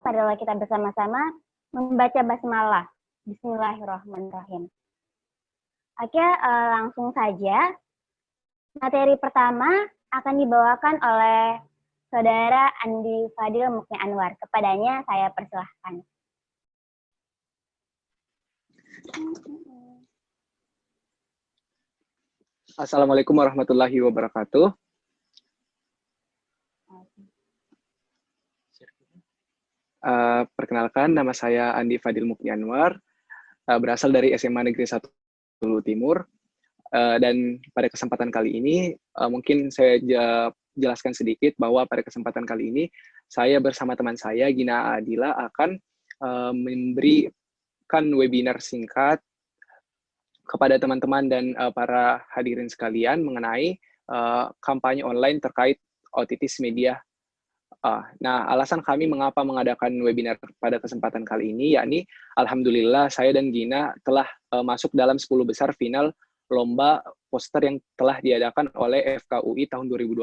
Marilah kita bersama-sama membaca basmalah. Bismillahirrahmanirrahim. Oke, langsung saja. Materi pertama akan dibawakan oleh Saudara Andi Fadil Mukni Anwar. Kepadanya saya persilahkan. Assalamualaikum warahmatullahi wabarakatuh. Perkenalkan, nama saya Andi Fadil Mukni Anwar, berasal dari SMA Negeri 1 Hulu Timur, dan pada kesempatan kali ini mungkin saya jelaskan sedikit bahwa pada kesempatan kali ini saya bersama teman saya Gina Adila akan memberikan webinar singkat kepada teman-teman dan para hadirin sekalian mengenai kampanye online terkait otitis media. Nah, alasan kami mengapa mengadakan webinar pada kesempatan kali ini, yakni alhamdulillah saya dan Gina telah masuk dalam 10 besar final lomba poster yang telah diadakan oleh FKUI tahun 2020.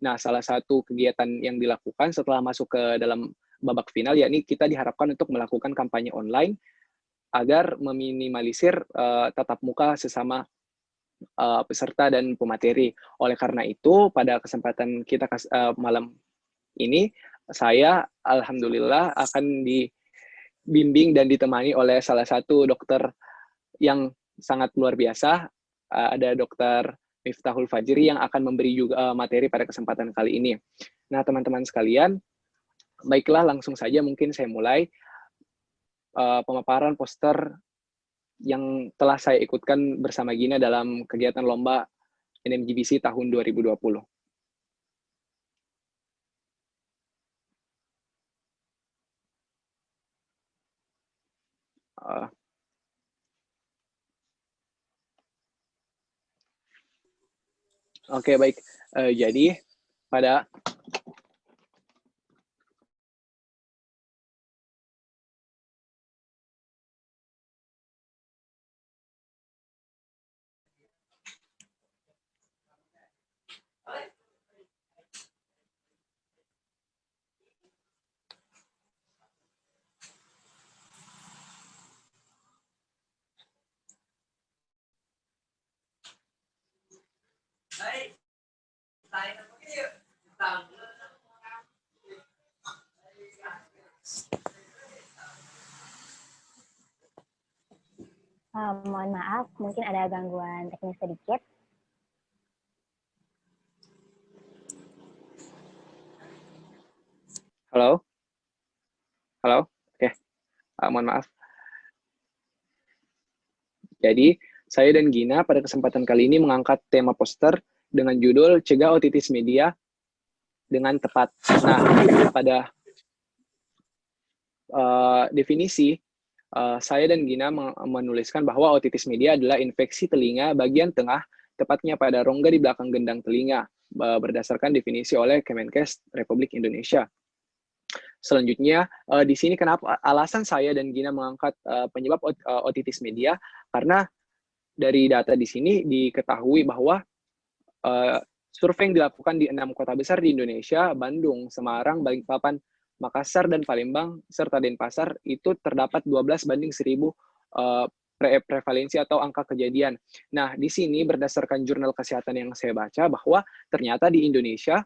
Nah, salah satu kegiatan yang dilakukan setelah masuk ke dalam babak final, yakni kita diharapkan untuk melakukan kampanye online agar meminimalisir tatap muka sesama peserta dan pemateri. Oleh karena itu, pada kesempatan kita malam ini, saya alhamdulillah akan dibimbing dan ditemani oleh salah satu dokter yang sangat luar biasa. Ada Dokter Miftahul Fajri yang akan memberi juga materi pada kesempatan kali ini. Nah, teman-teman sekalian, baiklah langsung saja mungkin saya mulai pemaparan poster yang telah saya ikutkan bersama Gina dalam kegiatan lomba NMGBC tahun 2020. Oke, baik. Jadi pada Mohon maaf, mungkin ada gangguan teknis sedikit. Halo? Halo? Oke, mohon maaf. Jadi, saya dan Gina pada kesempatan kali ini mengangkat tema poster dengan judul Cegah Otitis Media dengan Tepat. Nah, pada definisi, saya dan Gina menuliskan bahwa otitis media adalah infeksi telinga bagian tengah, tepatnya pada rongga di belakang gendang telinga, berdasarkan definisi oleh Kemenkes Republik Indonesia. Selanjutnya, di sini kenapa alasan saya dan Gina mengangkat penyebab otitis media, karena dari data di sini diketahui bahwa survei yang dilakukan di 6 kota besar di Indonesia, Bandung, Semarang, Balikpapan, Makassar, dan Palembang, serta Denpasar, itu terdapat 12 banding 1000 prevalensi atau angka kejadian. Nah, di sini berdasarkan jurnal kesehatan yang saya baca, bahwa ternyata di Indonesia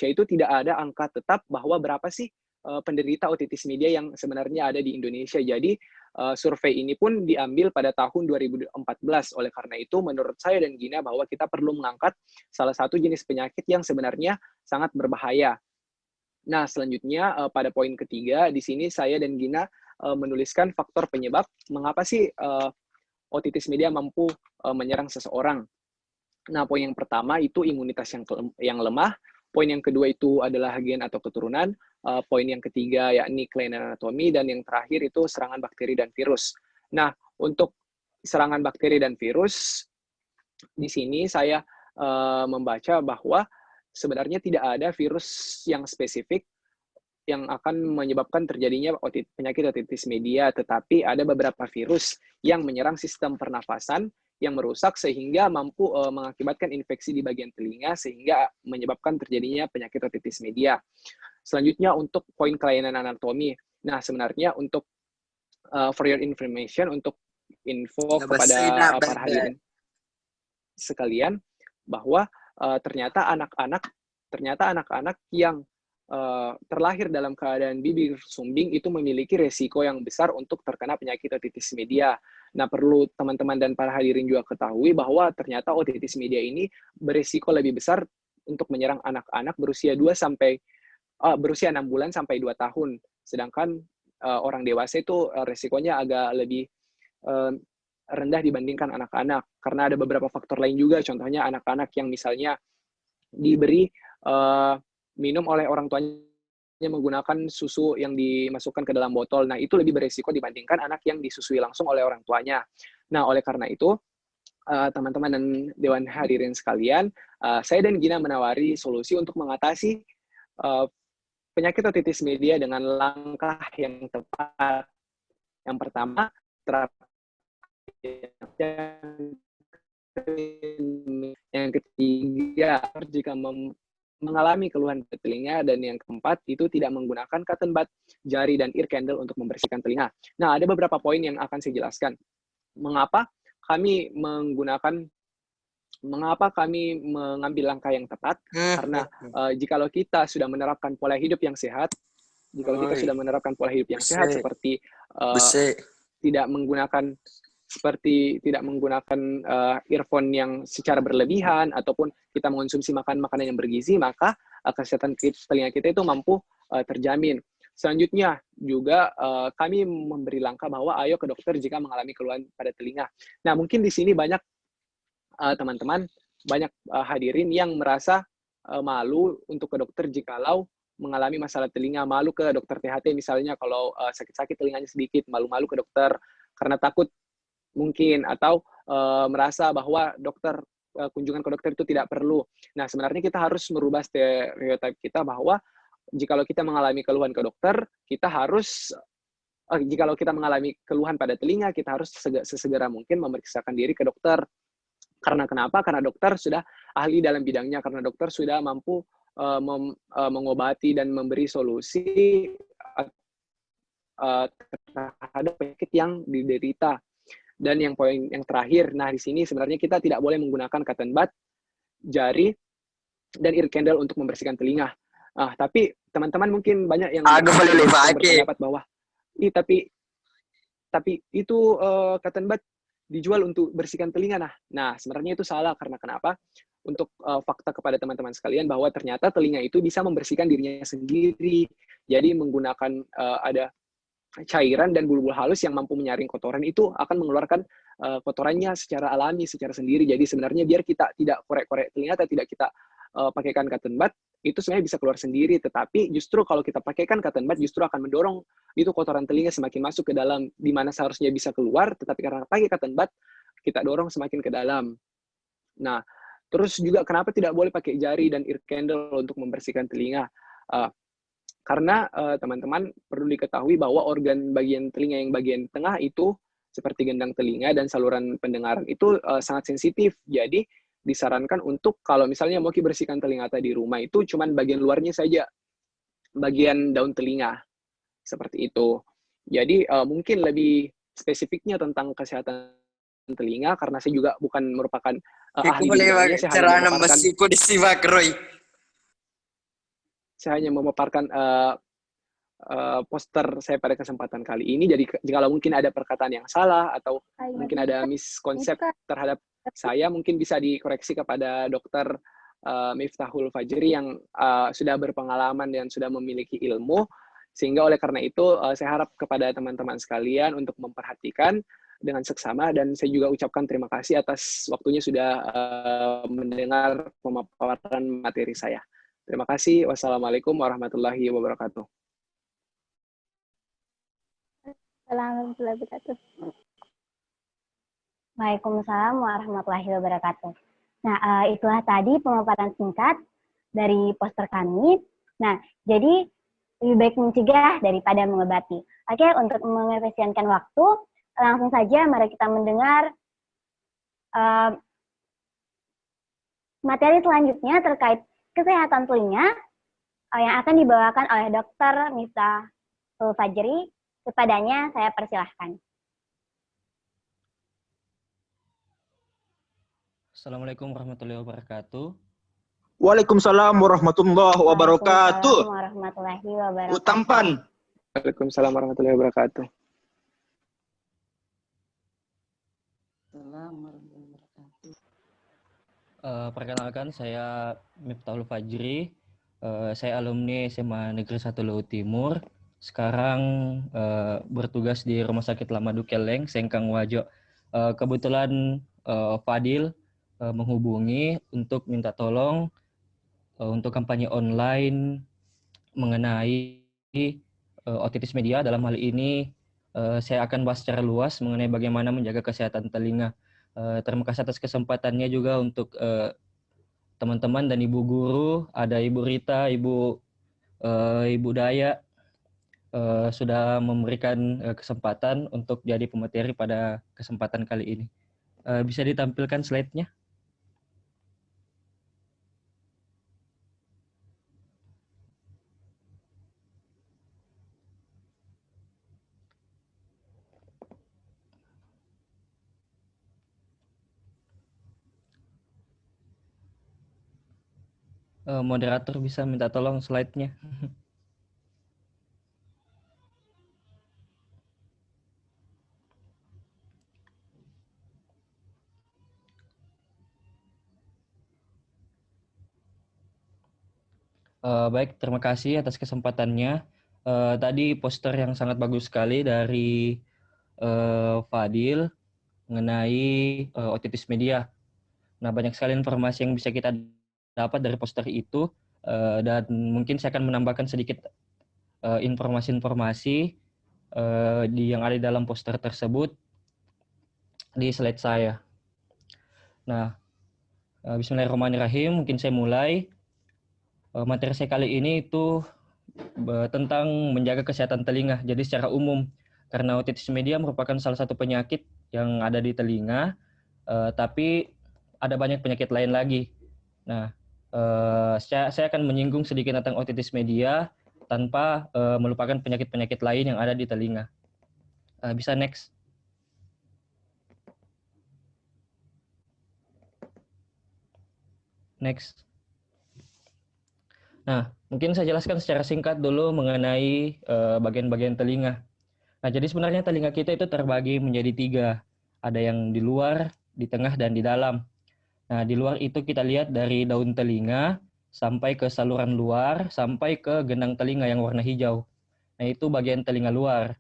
itu tidak ada angka tetap bahwa berapa sih penderita otitis media yang sebenarnya ada di Indonesia. Jadi, survei ini pun diambil pada tahun 2014. Oleh karena itu, menurut saya dan Gina bahwa kita perlu mengangkat salah satu jenis penyakit yang sebenarnya sangat berbahaya. Nah, selanjutnya pada poin ketiga, di sini saya dan Gina menuliskan faktor penyebab mengapa sih otitis media mampu menyerang seseorang. Nah, poin yang pertama itu imunitas yang lemah, poin yang kedua itu adalah gen atau keturunan, poin yang ketiga yakni kelainan anatomi, dan yang terakhir itu serangan bakteri dan virus. Nah, untuk serangan bakteri dan virus, di sini saya membaca bahwa sebenarnya tidak ada virus yang spesifik yang akan menyebabkan terjadinya penyakit otitis media, tetapi ada beberapa virus yang menyerang sistem pernafasan yang merusak sehingga mampu mengakibatkan infeksi di bagian telinga sehingga menyebabkan terjadinya penyakit otitis media. Selanjutnya untuk poin kelainan anatomi. Nah, sebenarnya untuk for your information, untuk info kepada para hadirin sekalian, bahwa ternyata anak-anak yang terlahir dalam keadaan bibir sumbing itu memiliki resiko yang besar untuk terkena penyakit otitis media. Nah, perlu teman-teman dan para hadirin juga ketahui bahwa ternyata otitis media ini beresiko lebih besar untuk menyerang anak-anak berusia 6 bulan sampai 2 tahun. Sedangkan orang dewasa itu resikonya agak lebih rendah dibandingkan anak-anak, karena ada beberapa faktor lain juga, contohnya anak-anak yang misalnya diberi minum oleh orang tuanya menggunakan susu yang dimasukkan ke dalam botol. Nah, itu lebih beresiko dibandingkan anak yang disusui langsung oleh orang tuanya. Nah, oleh karena itu, teman-teman dan Dewan Hadirin sekalian, saya dan Gina menawari solusi untuk mengatasi penyakit otitis media dengan langkah yang tepat. Yang pertama, yang ketiga, jika mengalami keluhan di telinga, dan yang keempat itu tidak menggunakan cotton bud, jari, dan ear candle untuk membersihkan telinga. Nah, ada beberapa poin yang akan saya jelaskan. Mengapa kami mengambil langkah yang tepat? Karena jikalau kita sudah menerapkan pola hidup yang sehat, seperti tidak menggunakan earphone yang secara berlebihan, ataupun kita mengonsumsi makanan yang bergizi, maka kesehatan telinga kita itu mampu terjamin. Selanjutnya juga kami memberi langkah bahwa ayo ke dokter jika mengalami keluhan pada telinga. Nah, mungkin di sini banyak teman-teman, banyak hadirin yang merasa malu untuk ke dokter jikalau mengalami masalah telinga, malu ke dokter THT misalnya kalau sakit-sakit telinganya sedikit, malu-malu ke dokter karena takut mungkin, atau merasa bahwa kunjungan ke dokter itu tidak perlu. Nah, sebenarnya kita harus merubah stereotip kita bahwa jikalau kita mengalami keluhan ke dokter, jikalau kita mengalami keluhan pada telinga, kita harus sesegera mungkin memeriksakan diri ke dokter. Karena kenapa? Karena dokter sudah ahli dalam bidangnya, karena dokter sudah mampu mengobati dan memberi solusi terhadap penyakit yang diderita. Dan yang poin yang terakhir, nah di sini sebenarnya kita tidak boleh menggunakan cotton bud, jari, dan ear candle untuk membersihkan telinga. Tapi teman-teman mungkin banyak yang berpendapat bahwa, tapi itu cotton bud dijual untuk bersihkan telinga. Nah, sebenarnya itu salah. Karena kenapa? Untuk fakta kepada teman-teman sekalian bahwa ternyata telinga itu bisa membersihkan dirinya sendiri. Jadi menggunakan ada cairan dan bulu-bulu halus yang mampu menyaring kotoran itu akan mengeluarkan kotorannya secara alami, secara sendiri. Jadi sebenarnya biar kita tidak korek-korek telinga atau tidak kita pakaikan cotton bud, itu sebenarnya bisa keluar sendiri. Tetapi justru kalau kita pakaikan cotton bud, justru akan mendorong itu kotoran telinga semakin masuk ke dalam, di mana seharusnya bisa keluar, tetapi karena pakai cotton bud, kita dorong semakin ke dalam. Nah, terus juga kenapa tidak boleh pakai jari dan ear candle untuk membersihkan telinga? Karena teman-teman perlu diketahui bahwa organ bagian telinga yang bagian tengah itu seperti gendang telinga dan saluran pendengaran itu sangat sensitif. Jadi disarankan untuk kalau misalnya mau bersihkan telinga di rumah itu cuman bagian luarnya saja, bagian daun telinga. Seperti itu. Jadi mungkin lebih spesifiknya tentang kesehatan telinga, karena saya juga bukan merupakan ahli bidangnya, saya hanya memaparkan poster saya pada kesempatan kali ini. Jadi jika mungkin ada perkataan yang salah atau mungkin ada miskonsep terhadap saya, mungkin bisa dikoreksi kepada Dr. Miftahul Fajri yang sudah berpengalaman dan sudah memiliki ilmu. Sehingga oleh karena itu saya harap kepada teman-teman sekalian untuk memperhatikan dengan seksama, dan saya juga ucapkan terima kasih atas waktunya sudah mendengar pemaparan materi saya. Terima kasih. Wassalamualaikum warahmatullahi wabarakatuh. Warahmatullahi wabarakatuh. Waalaikumsalam warahmatullahi wabarakatuh. Nah, itulah tadi pemaparan singkat dari poster kami. Nah, jadi lebih baik mencegah daripada mengobati. Oke, untuk mengefisienkan waktu, langsung saja mari kita mendengar materi selanjutnya terkait kesehatan telinga yang akan dibawakan oleh Dr. Miftahul Fajri. Kepadanya saya persilahkan. Assalamualaikum warahmatullahi wabarakatuh. Waalaikumsalam warahmatullahi wabarakatuh. Waalaikumsalam warahmatullahi wabarakatuh. Utampan. Waalaikumsalam warahmatullahi wabarakatuh. Perkenalkan, saya Miftahul Fajri. Saya alumni SMA Negeri 1 Luhut Timur. Sekarang bertugas di Rumah Sakit Lamadu Keleng, Sengkang Wajo. Kebetulan Fadil menghubungi untuk minta tolong untuk kampanye online mengenai otitis media. Dalam hal ini saya akan bahas secara luas mengenai bagaimana menjaga kesehatan telinga. Terima kasih atas kesempatannya juga untuk teman-teman dan ibu guru, ada Ibu Rita, Ibu Daya, sudah memberikan kesempatan untuk jadi pemateri pada kesempatan kali ini. Bisa ditampilkan slide-nya? Moderator bisa minta tolong slide-nya. Baik, terima kasih atas kesempatannya. Tadi poster yang sangat bagus sekali dari Fadil mengenai otitis media. Nah, banyak sekali informasi yang bisa kita dapat dari poster itu, dan mungkin saya akan menambahkan sedikit informasi-informasi yang ada di dalam poster tersebut di slide saya. Nah, bismillahirrahmanirrahim, mungkin saya mulai. Materi saya kali ini itu tentang menjaga kesehatan telinga. Jadi secara umum, karena otitis media merupakan salah satu penyakit yang ada di telinga, tapi ada banyak penyakit lain lagi. Nah, saya akan menyinggung sedikit tentang otitis media tanpa melupakan penyakit-penyakit lain yang ada di telinga. Bisa next. Next. Nah, mungkin saya jelaskan secara singkat dulu mengenai bagian-bagian telinga. Nah, jadi sebenarnya telinga kita itu terbagi menjadi 3. Ada yang di luar, di tengah, dan di dalam. Nah, di luar itu kita lihat dari daun telinga sampai ke saluran luar, sampai ke gendang telinga yang warna hijau. Nah, itu bagian telinga luar.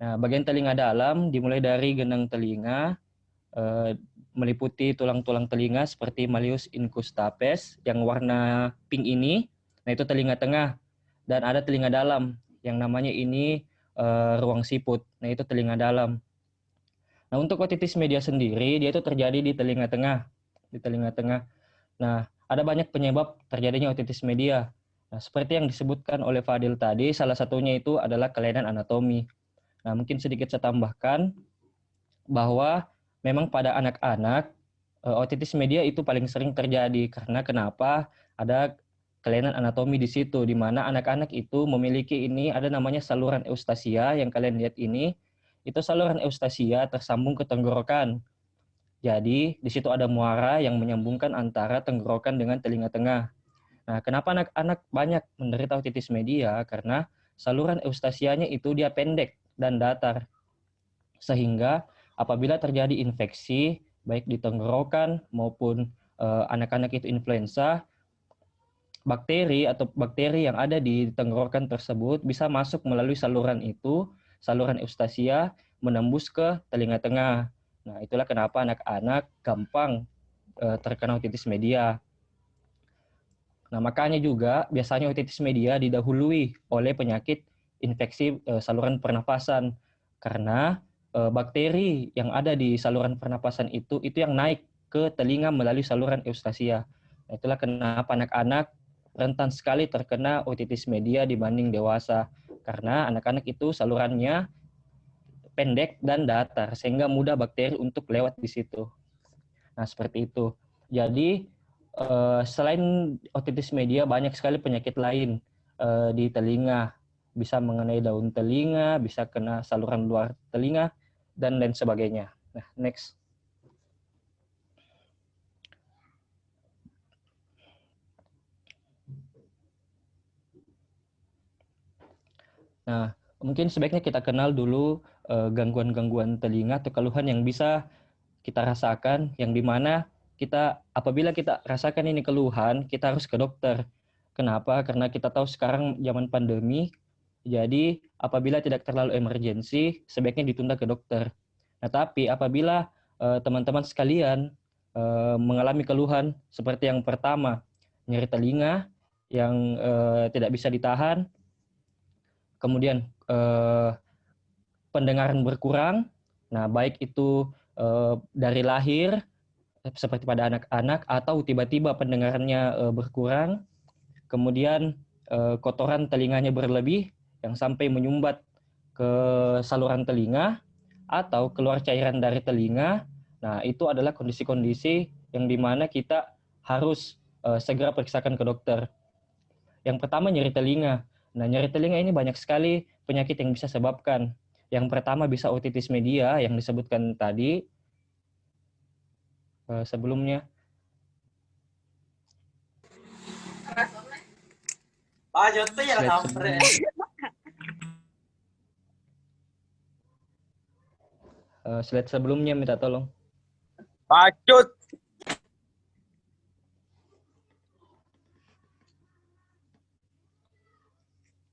Nah, bagian telinga dalam dimulai dari gendang telinga, meliputi tulang-tulang telinga seperti malleus incustapes yang warna pink ini. Nah, itu telinga tengah. Dan ada telinga dalam yang namanya ini ruang siput. Nah, itu telinga dalam. Nah, untuk otitis media sendiri, dia itu terjadi di telinga tengah. Di telinga tengah. Nah, ada banyak penyebab terjadinya otitis media. Nah, seperti yang disebutkan oleh Fadil tadi, salah satunya itu adalah kelainan anatomi. Nah, mungkin sedikit saya tambahkan bahwa memang pada anak-anak, otitis media itu paling sering terjadi. Karena kenapa? Ada kelainan anatomi di situ, di mana anak-anak itu memiliki ini, ada namanya saluran eustasia yang kalian lihat ini. Itu saluran eustasia tersambung ke tenggorokan. Jadi, di situ ada muara yang menyambungkan antara tenggorokan dengan telinga tengah. Nah, kenapa anak-anak banyak menderita otitis media? Karena saluran eustasianya itu dia pendek dan datar. Sehingga apabila terjadi infeksi, baik di tenggorokan maupun anak-anak itu influenza, bakteri yang ada di tenggorokan tersebut bisa masuk melalui saluran itu, saluran eustasia, menembus ke telinga tengah. Nah, itulah kenapa anak-anak gampang terkena otitis media. Nah, makanya juga biasanya otitis media didahului oleh penyakit infeksi saluran pernapasan. Karena bakteri yang ada di saluran pernapasan itu yang naik ke telinga melalui saluran eustasia. Nah, itulah kenapa anak-anak rentan sekali terkena otitis media dibanding dewasa. Karena anak-anak itu salurannya pendek dan datar, sehingga mudah bakteri untuk lewat di situ. Nah, seperti itu. Jadi, selain otitis media, banyak sekali penyakit lain. di telinga. Bisa mengenai daun telinga, bisa kena saluran luar telinga, dan lain sebagainya. Nah, next. Nah, mungkin sebaiknya kita kenal dulu gangguan-gangguan telinga atau keluhan yang bisa kita rasakan, yang dimana kita apabila kita rasakan ini keluhan, kita harus ke dokter. Kenapa? Karena kita tahu sekarang zaman pandemi, jadi apabila tidak terlalu emergensi, sebaiknya ditunda ke dokter. Nah, tapi apabila teman-teman sekalian mengalami keluhan seperti yang pertama, nyeri telinga yang tidak bisa ditahan, kemudian pendengaran berkurang, nah baik itu dari lahir seperti pada anak-anak atau tiba-tiba pendengarannya berkurang, kemudian kotoran telinganya berlebih yang sampai menyumbat ke saluran telinga atau keluar cairan dari telinga. Nah, itu adalah kondisi-kondisi yang dimana kita harus segera periksakan ke dokter. Yang pertama, nyeri telinga. Nah, nyeri telinga ini banyak sekali penyakit yang bisa sebabkan. Yang pertama bisa otitis media yang disebutkan tadi sebelumnya. Slide sebelumnya minta tolong. Pacut.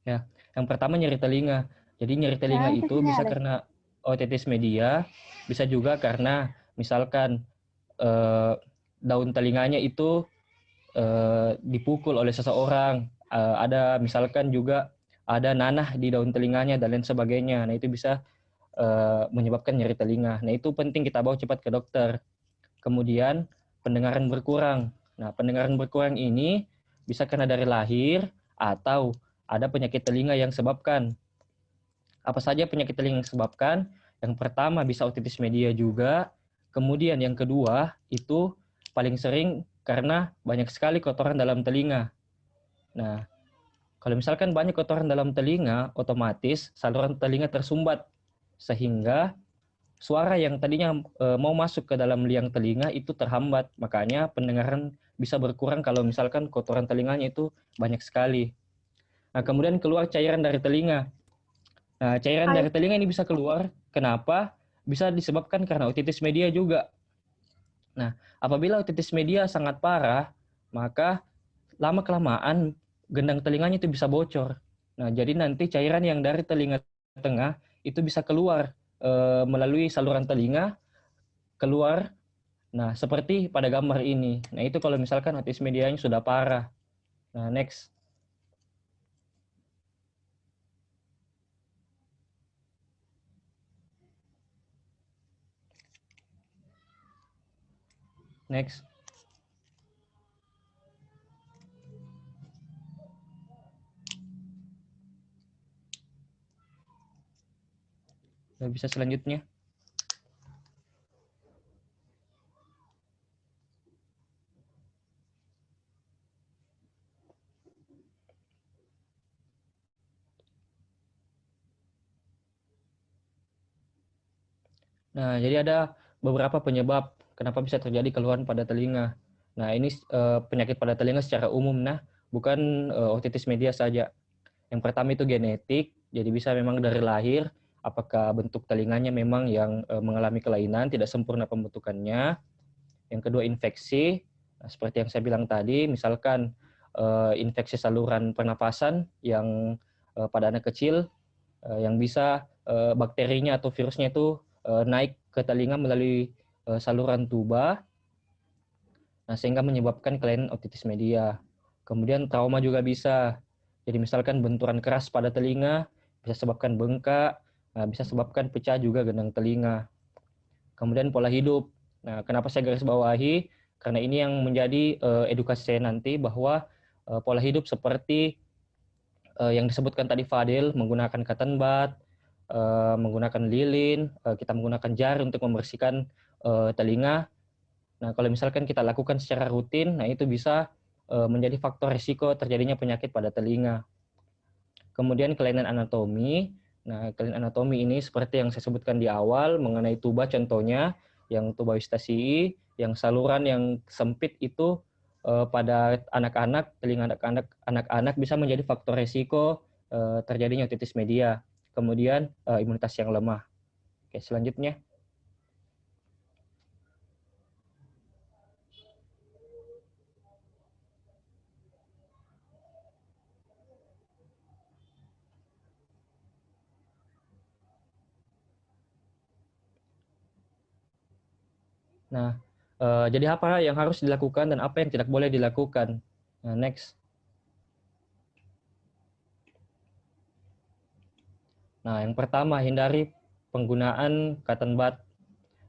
Ya, yang pertama nyeri telinga. Jadi nyeri telinga itu bisa karena otitis media, bisa juga karena misalkan daun telinganya itu dipukul oleh seseorang, ada misalkan juga ada nanah di daun telinganya dan lain sebagainya. Nah, itu bisa menyebabkan nyeri telinga. Nah, itu penting kita bawa cepat ke dokter. Kemudian pendengaran berkurang. Nah, pendengaran berkurang ini bisa karena dari lahir atau ada penyakit telinga yang sebabkan. Apa saja penyakit telinga yang sebabkan? Yang pertama bisa otitis media juga. Kemudian yang kedua itu paling sering karena banyak sekali kotoran dalam telinga. Nah, kalau misalkan banyak kotoran dalam telinga, otomatis saluran telinga tersumbat sehingga suara yang tadinya mau masuk ke dalam liang telinga itu terhambat. Makanya pendengaran bisa berkurang kalau misalkan kotoran telinganya itu banyak sekali. Nah, kemudian keluar cairan dari telinga. Nah, cairan dari telinga ini bisa keluar. Kenapa? Bisa disebabkan karena otitis media juga. Nah, apabila otitis media sangat parah, maka lama-kelamaan gendang telinganya itu bisa bocor. Nah, jadi nanti cairan yang dari telinga tengah itu bisa keluar melalui saluran telinga, keluar. Nah, seperti pada gambar ini. Nah, itu kalau misalkan otitis medianya sudah parah. Nah, next. Next. Nah, bisa selanjutnya. Nah, jadi ada beberapa penyebab kenapa bisa terjadi keluhan pada telinga. Nah, ini penyakit pada telinga secara umum, nah, bukan otitis media saja. Yang pertama itu genetik, jadi bisa memang dari lahir, apakah bentuk telinganya memang yang mengalami kelainan, tidak sempurna pembentukannya. Yang kedua infeksi, nah, seperti yang saya bilang tadi, misalkan infeksi saluran pernapasan yang pada anak kecil, yang bisa bakterinya atau virusnya itu naik ke telinga melalui saluran tuba, nah sehingga menyebabkan kelainan otitis media. Kemudian trauma juga bisa. Jadi misalkan benturan keras pada telinga bisa sebabkan bengkak, bisa sebabkan pecah juga gendang telinga. Kemudian pola hidup. Nah, kenapa saya garis bawahi? Karena ini yang menjadi edukasi saya nanti bahwa pola hidup seperti yang disebutkan tadi Fadil, menggunakan cotton bud, menggunakan lilin, kita menggunakan jari untuk membersihkan telinga. Nah, kalau misalkan kita lakukan secara rutin, nah itu bisa menjadi faktor risiko terjadinya penyakit pada telinga. Kemudian kelainan anatomi. Nah, kelainan anatomi ini seperti yang saya sebutkan di awal mengenai tuba contohnya, yang tuba eustacii, yang saluran yang sempit itu pada anak-anak, telinga anak-anak bisa menjadi faktor resiko terjadinya otitis media. Kemudian imunitas yang lemah. Oke, selanjutnya. Nah, jadi apa yang harus dilakukan dan apa yang tidak boleh dilakukan? Nah, next. Nah, yang pertama, hindari penggunaan cotton bud.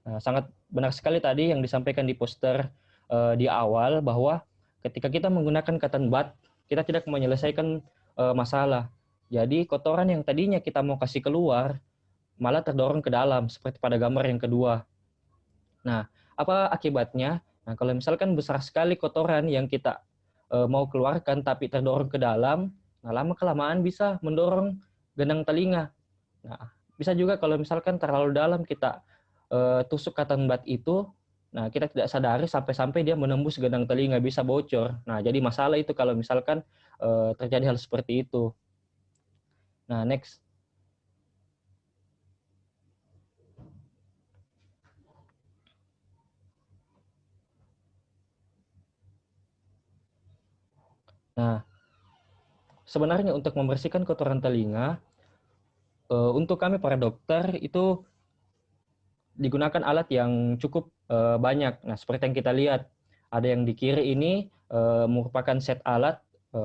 Nah, sangat benar sekali tadi yang disampaikan di poster di awal bahwa ketika kita menggunakan cotton bud, kita tidak menyelesaikan masalah. Jadi kotoran yang tadinya kita mau kasih keluar malah terdorong ke dalam seperti pada gambar yang kedua. Nah, apa akibatnya? Nah, kalau misalkan besar sekali kotoran yang kita mau keluarkan tapi terdorong ke dalam, nah lama-kelamaan bisa mendorong gendang telinga. Nah, bisa juga kalau misalkan terlalu dalam kita tusuk cotton bud itu, nah kita tidak sadari sampai-sampai dia menembus gendang telinga, bisa bocor. Nah, jadi masalah itu kalau misalkan terjadi hal seperti itu. Nah, next. Nah, sebenarnya untuk membersihkan kotoran telinga, untuk kami para dokter itu digunakan alat yang cukup banyak. Nah, seperti yang kita lihat, ada yang di kiri ini merupakan set alat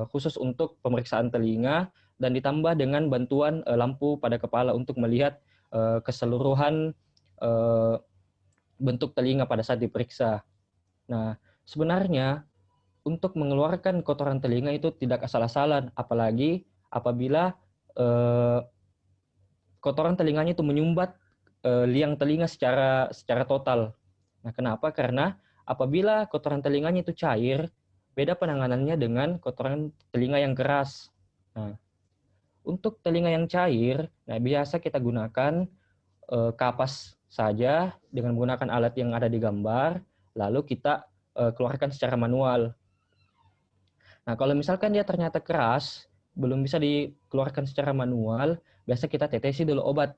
khusus untuk pemeriksaan telinga dan ditambah dengan bantuan lampu pada kepala untuk melihat keseluruhan bentuk telinga pada saat diperiksa. Nah, sebenarnya untuk mengeluarkan kotoran telinga itu tidak asal-asalan, apalagi apabila kotoran telinganya itu menyumbat liang telinga secara total. Nah, kenapa? Karena apabila kotoran telinganya itu cair, beda penanganannya dengan kotoran telinga yang keras. Nah, untuk telinga yang cair, nah biasa kita gunakan kapas saja dengan menggunakan alat yang ada di gambar, lalu kita keluarkan secara manual. Nah, kalau misalkan dia ternyata keras, belum bisa dikeluarkan secara manual, biasa kita tetesi dulu obat.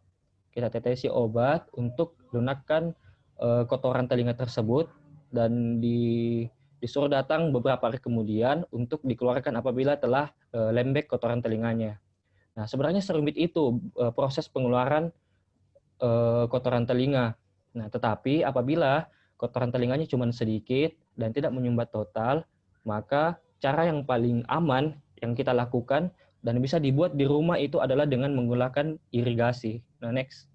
Kita tetesi obat untuk lunakkan kotoran telinga tersebut dan disuruh datang beberapa hari kemudian untuk dikeluarkan apabila telah lembek kotoran telinganya. Nah, sebenarnya serumit itu proses pengeluaran kotoran telinga. Nah, tetapi apabila kotoran telinganya cuma sedikit dan tidak menyumbat total, maka cara yang paling aman yang kita lakukan dan bisa dibuat di rumah itu adalah dengan menggunakan irigasi. Nah, next.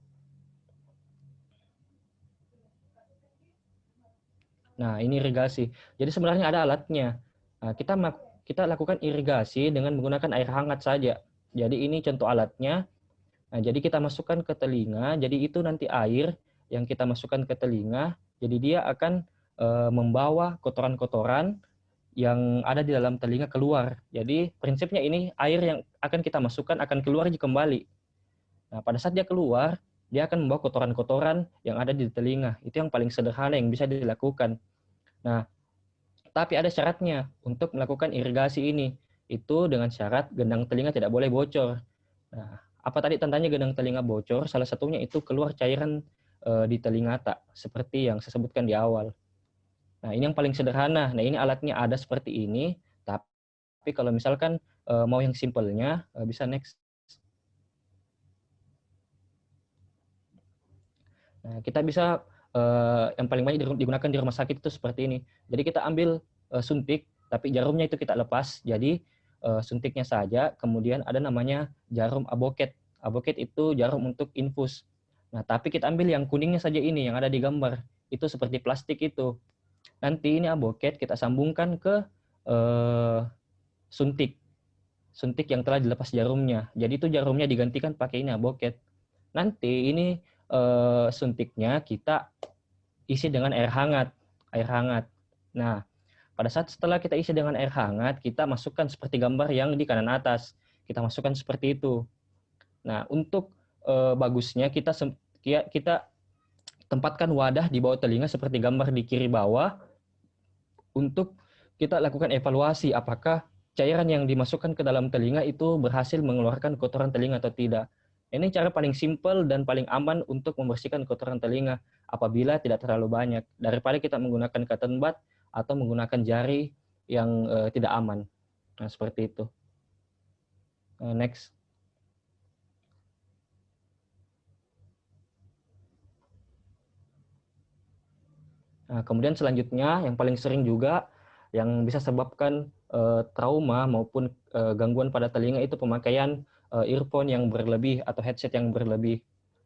Nah, ini irigasi. Jadi sebenarnya ada alatnya. Nah, kita lakukan irigasi dengan menggunakan air hangat saja. Jadi ini contoh alatnya. Nah, jadi kita masukkan ke telinga. Jadi itu nanti air yang kita masukkan ke telinga. Jadi dia akan membawa kotoran-kotoran yang ada di dalam telinga keluar. Jadi prinsipnya ini air yang akan kita masukkan akan keluar kembali. Nah, pada saat dia keluar, dia akan membawa kotoran-kotoran yang ada di telinga. Itu yang paling sederhana yang bisa dilakukan. Nah, tapi ada syaratnya untuk melakukan irigasi ini. Itu dengan syarat gendang telinga tidak boleh bocor. Nah, apa tadi tandanya gendang telinga bocor? Salah satunya itu keluar cairan di telinga tak, seperti yang saya sebutkan di awal. Nah, ini yang paling sederhana. Nah, ini alatnya ada seperti ini, tapi kalau misalkan mau yang simpelnya, bisa next. Nah, kita bisa yang paling banyak digunakan di rumah sakit itu seperti ini. Jadi kita ambil suntik, tapi jarumnya itu kita lepas. Jadi suntiknya saja, kemudian ada namanya jarum aboket. Aboket itu jarum untuk infus. Nah, tapi kita ambil yang kuningnya saja ini, yang ada di gambar. Itu seperti plastik itu. Nanti ini aboket kita sambungkan ke suntik. Suntik yang telah dilepas jarumnya. Jadi itu jarumnya digantikan pakai ini aboket. Nanti ini suntiknya kita isi dengan air hangat. Nah, pada saat setelah kita isi dengan air hangat, kita masukkan seperti gambar yang di kanan atas. kita masukkan seperti itu. Nah, untuk bagusnya kita tempatkan wadah di bawah telinga seperti gambar di kiri bawah untuk kita lakukan evaluasi apakah cairan yang dimasukkan ke dalam telinga itu berhasil mengeluarkan kotoran telinga atau tidak. Ini cara paling simpel dan paling aman untuk membersihkan kotoran telinga apabila tidak terlalu banyak daripada kita menggunakan cotton bud atau menggunakan jari yang tidak aman. Nah, seperti itu. Next. Nah, kemudian selanjutnya yang paling sering juga yang bisa sebabkan trauma maupun gangguan pada telinga itu pemakaian earphone yang berlebih atau headset yang berlebih.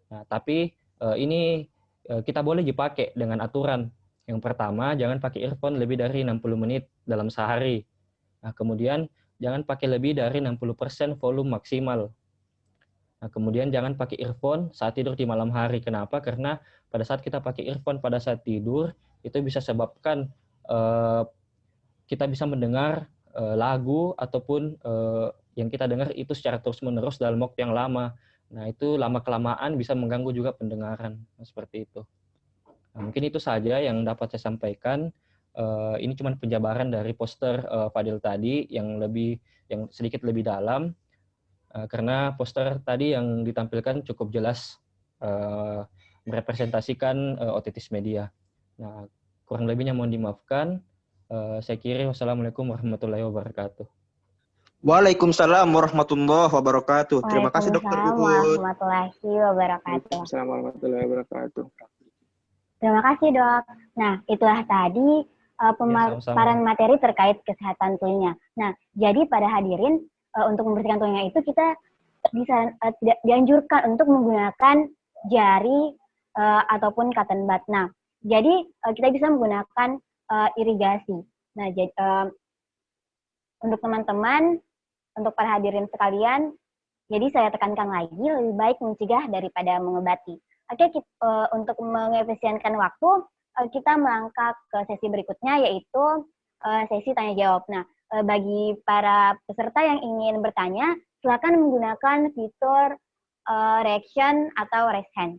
Nah, tapi ini kita boleh dipakai dengan aturan. Yang pertama, jangan pakai earphone lebih dari 60 menit dalam sehari. Nah, kemudian jangan pakai lebih dari 60% volume maksimal. Nah, kemudian jangan pakai earphone saat tidur di malam hari. Kenapa? Karena pada saat kita pakai earphone pada saat tidur, itu bisa sebabkan kita bisa mendengar lagu ataupun yang kita dengar itu secara terus-menerus dalam waktu yang lama. Nah, itu lama-kelamaan bisa mengganggu juga pendengaran. Nah, seperti itu. Nah, mungkin itu saja yang dapat saya sampaikan. Ini cuma penjabaran dari poster Fadil tadi yang sedikit lebih dalam. Karena poster tadi yang ditampilkan cukup jelas merepresentasikan otitis media. Nah, kurang lebihnya mohon dimaafkan. Saya kira wassalamualaikum warahmatullahi wabarakatuh. Waalaikumsalam warahmatullahi wabarakatuh. Terima kasih Dokter Waalaikumsalam Gugun. warahmatullahi wabarakatuh. Assalamualaikum warahmatullahi wabarakatuh. Terima kasih, Dok. Nah, itulah tadi pemaparan materi terkait kesehatan telinga. Nah, jadi pada hadirin, untuk membersihkan telinga itu kita bisa tidak dianjurkan untuk menggunakan jari ataupun cotton bud. Nah, jadi kita bisa menggunakan irigasi. Nah, jadi, untuk teman-teman, untuk para hadirin sekalian, jadi saya tekankan lagi, lebih baik mencegah daripada mengobati. Oke, untuk mengefisienkan waktu, kita melangkah ke sesi berikutnya, yaitu sesi tanya-jawab. Nah, bagi para peserta yang ingin bertanya, silakan menggunakan fitur reaction atau raise hand.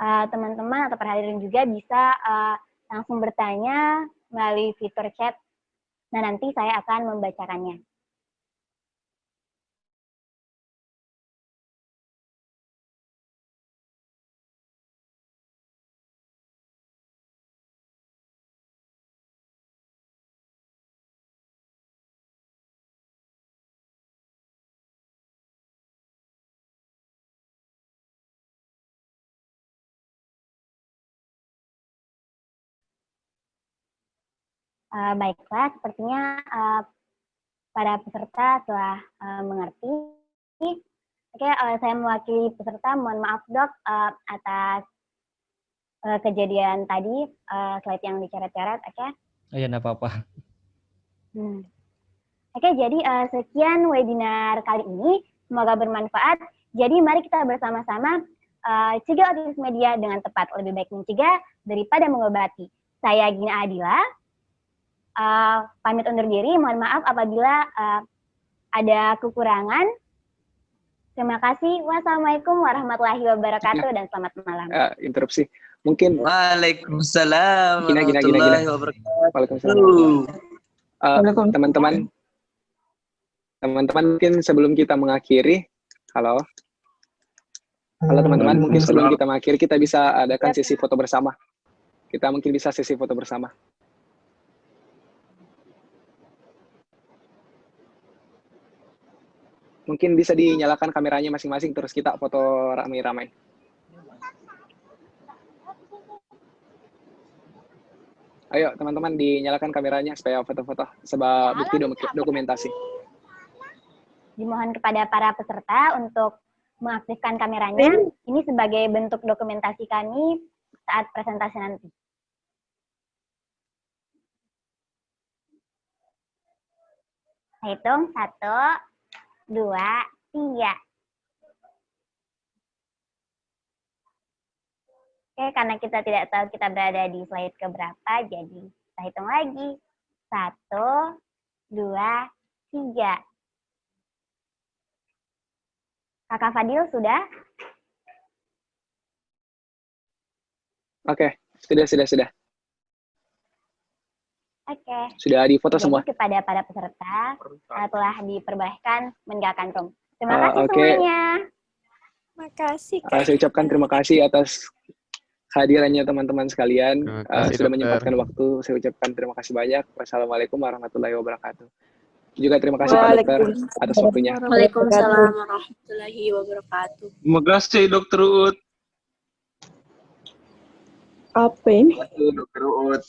Teman-teman atau para hadirin juga bisa langsung bertanya melalui fitur chat. Nah, nanti saya akan membacakannya. Baiklah, sepertinya para peserta telah mengerti. Oke, saya mewakili peserta, mohon maaf Dok atas kejadian tadi, slide yang dicoret-coret, oke? Ya, enggak apa-apa. Oke, jadi sekian webinar kali ini, semoga bermanfaat. Jadi mari kita bersama-sama cegah otitis media dengan tepat, lebih baik mencegah daripada mengobati. Saya Gina Adila, pamit undur diri, mohon maaf apabila ada kekurangan. Terima kasih. Wassalamualaikum warahmatullahi wabarakatuh dan selamat malam. Interupsi. Mungkin Waalaikumsalam Gina. warahmatullahi wabarakatuh. Waalaikumsalam. Teman-teman mungkin sebelum kita mengakhiri, halo teman-teman, mungkin sebelum kita mengakhiri kita bisa adakan sesi foto bersama. Kita mungkin bisa sesi foto bersama. Mungkin bisa dinyalakan kameranya masing-masing, terus kita foto ramai-ramai. Ayo teman-teman dinyalakan kameranya supaya foto-foto sebagai bukti dokumentasi. Dimohon kepada para peserta untuk mengaktifkan kameranya. Ini sebagai bentuk dokumentasi kami saat presentasi nanti. Kita hitung 1, 2, 3. Oke, karena kita tidak tahu kita berada di slide keberapa, jadi kita hitung lagi. 1, 2, 3. Kakak Fadil sudah? Oke, sudah. Oke. Sudah difoto Jadi semua. kepada para peserta telah diperbolehkan meninggalkan room. Terima kasih Oke. semuanya. Makasih, Saya Kak. ucapkan terima kasih atas kehadirannya teman-teman sekalian. Terima kasih, Sudah dokter. menyempatkan waktu. Saya ucapkan terima kasih banyak. Wassalamualaikum warahmatullahi wabarakatuh. Juga terima kasih Pak Dokter atas waktunya. Waalaikumsalam warahmatullahi wabarakatuh. Terima kasih Dokter Uut. Apa ini? Dokter Uut.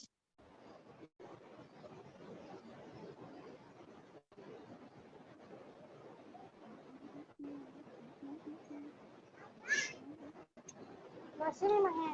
Masih 5 ya.